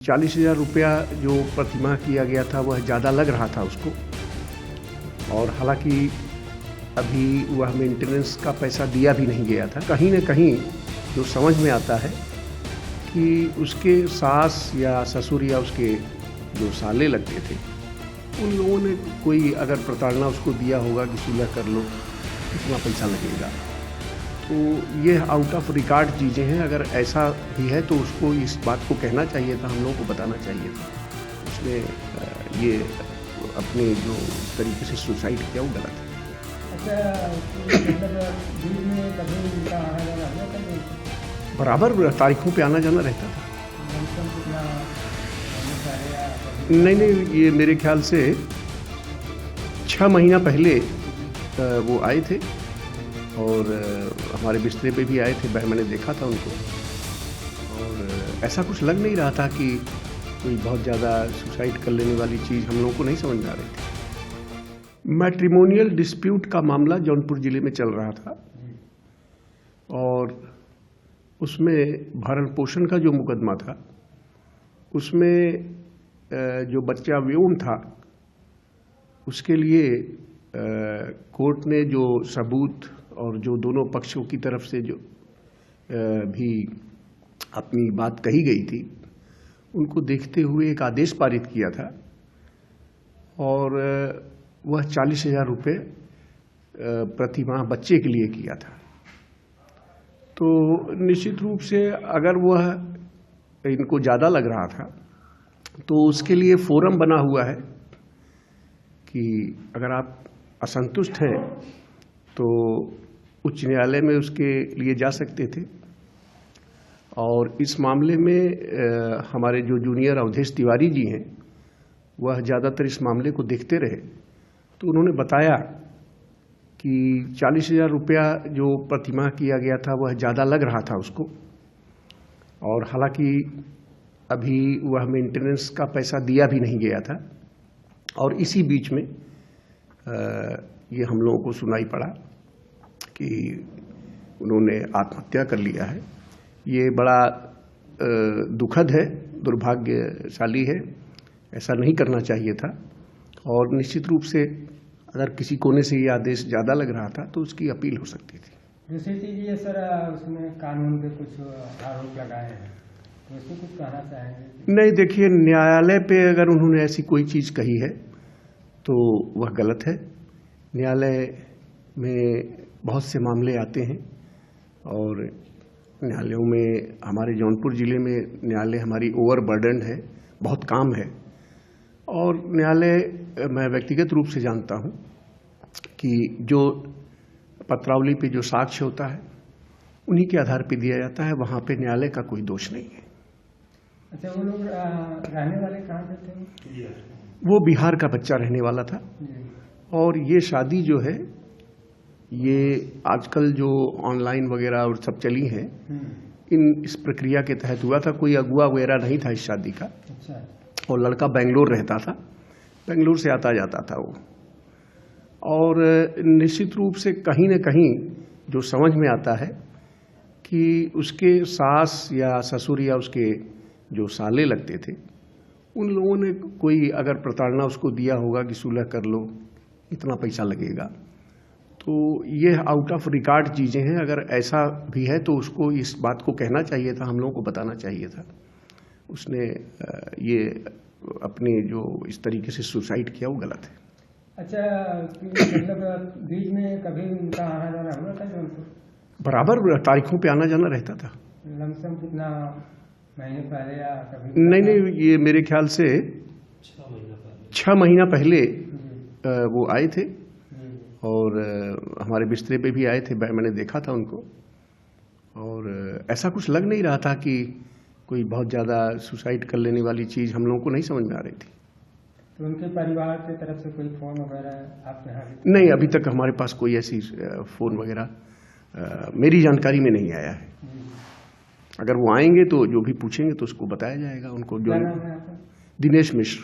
40,000 रुपया जो प्रतिमाह किया गया था वह ज़्यादा लग रहा था उसको। और हालांकि अभी वह मेंटेनेंस का पैसा दिया भी नहीं गया था। कहीं न कहीं जो समझ में आता है कि उसके सास या ससुर या उसके जो साले लगते थे उन लोगों ने कोई अगर प्रताड़ना उसको दिया होगा कि सुलह कर लो, कितना पैसा लगेगा। तो ये आउट ऑफ रिकॉर्ड चीज़ें हैं। अगर ऐसा भी है तो उसको इस बात को कहना चाहिए था, हम लोगों को बताना चाहिए था। उसने ये अपने जो तरीके से सुसाइड किया वो गलत है। बराबर तारीखों पे आना जाना रहता था। नहीं, ये मेरे ख्याल से 6 महीना पहले वो आए थे और हमारे बिस्तरे पे भी आए थे। मैंने देखा था उनको और ऐसा कुछ लग नहीं रहा था कि कोई बहुत ज़्यादा सुसाइड कर लेने वाली चीज़ हम लोगों को नहीं समझ में आ रही थी। मैट्रिमोनियल डिस्प्यूट का मामला जौनपुर ज़िले में चल रहा था और उसमें भरण पोषण का जो मुकदमा था उसमें जो बच्चा व्योम था उसके लिए कोर्ट ने जो सबूत और जो दोनों पक्षों की तरफ से जो भी अपनी बात कही गई थी उनको देखते हुए एक आदेश पारित किया था और वह 40,000 रुपये प्रति माह बच्चे के लिए किया था। तो निश्चित रूप से अगर वह इनको ज़्यादा लग रहा था तो उसके लिए फोरम बना हुआ है कि अगर आप असंतुष्ट हैं तो उच्च न्यायालय में उसके लिए जा सकते थे। और इस मामले में हमारे जो जूनियर अवधेश तिवारी जी हैं वह ज़्यादातर इस मामले को देखते रहे तो उन्होंने बताया कि 40,000 रुपया जो प्रतिमाह किया गया था वह ज़्यादा लग रहा था उसको। और हालांकि अभी वह मेंटेनेंस का पैसा दिया भी नहीं गया था और इसी बीच में ये हम लोगों को सुनाई पड़ा कि उन्होंने आत्महत्या कर लिया है। ये बड़ा दुखद है, दुर्भाग्यशाली है, ऐसा नहीं करना चाहिए था। और निश्चित रूप से अगर किसी कोने से ये आदेश ज़्यादा लग रहा था तो उसकी अपील हो सकती थी। दूसरी चीज़ ये सर उसमें कानून पे कुछ आरोप लगाए हैं तो इसको कुछ कहना चाहेंगे? नहीं, देखिए न्यायालय पे अगर उन्होंने ऐसी कोई चीज़ कही है तो वह गलत है। न्यायालय में बहुत से मामले आते हैं और न्यायालयों में हमारे जौनपुर ज़िले में न्यायालय हमारी ओवरबर्डन है, बहुत काम है। और न्यायालय मैं व्यक्तिगत रूप से जानता हूं कि जो पत्रावली पे जो साक्ष्य होता है उन्हीं के आधार पे दिया जाता है, वहाँ पे न्यायालय का कोई दोष नहीं है। अच्छा, वो लोग रहने वाले कहाँ पे थे? वो बिहार का बच्चा रहने वाला था। और ये शादी जो है ये आजकल जो ऑनलाइन वगैरह और सब चली हैं इस प्रक्रिया के तहत हुआ था। कोई अगुआ वगैरह नहीं था इस शादी का। अच्छा। और लड़का बेंगलोर रहता था, बेंगलोर से आता जाता था वो। और निश्चित रूप से कहीं न कहीं जो समझ में आता है कि उसके सास या ससुर या उसके जो साले लगते थे उन लोगों ने कोई अगर प्रताड़ना उसको दिया होगा कि सुलह कर लो, इतना पैसा लगेगा। तो ये आउट ऑफ रिकॉर्ड चीज़ें हैं। अगर ऐसा भी है तो उसको इस बात को कहना चाहिए था, हम लोगों को बताना चाहिए था। उसने ये अपने जो इस तरीके से सुसाइड किया वो गलत है। अच्छा, मतलब बीच में कभी उनका आना जाना हुआ था जौनपुर? बराबर तारीखों पे आना जाना रहता था। लमसम कितना महीने पहले या कभी? नहीं, ये मेरे ख्याल से 6 महीना पहले वो आए थे और हमारे बिस्तरे पे भी आए थे। मैंने देखा था उनको और ऐसा कुछ लग नहीं रहा था कि कोई बहुत ज़्यादा सुसाइड कर लेने वाली चीज़ हम लोगों को नहीं समझ में आ रही थी। तो उनके परिवार की तरफ से कोई फ़ोन वगैरह आपके यहाँ? नहीं, अभी तक हमारे पास कोई ऐसी फ़ोन वगैरह मेरी जानकारी में नहीं आया है। अगर वो आएंगे तो जो भी पूछेंगे तो उसको बताया जाएगा उनको। जो क्या नाम है आपका? दिनेश मिश्र।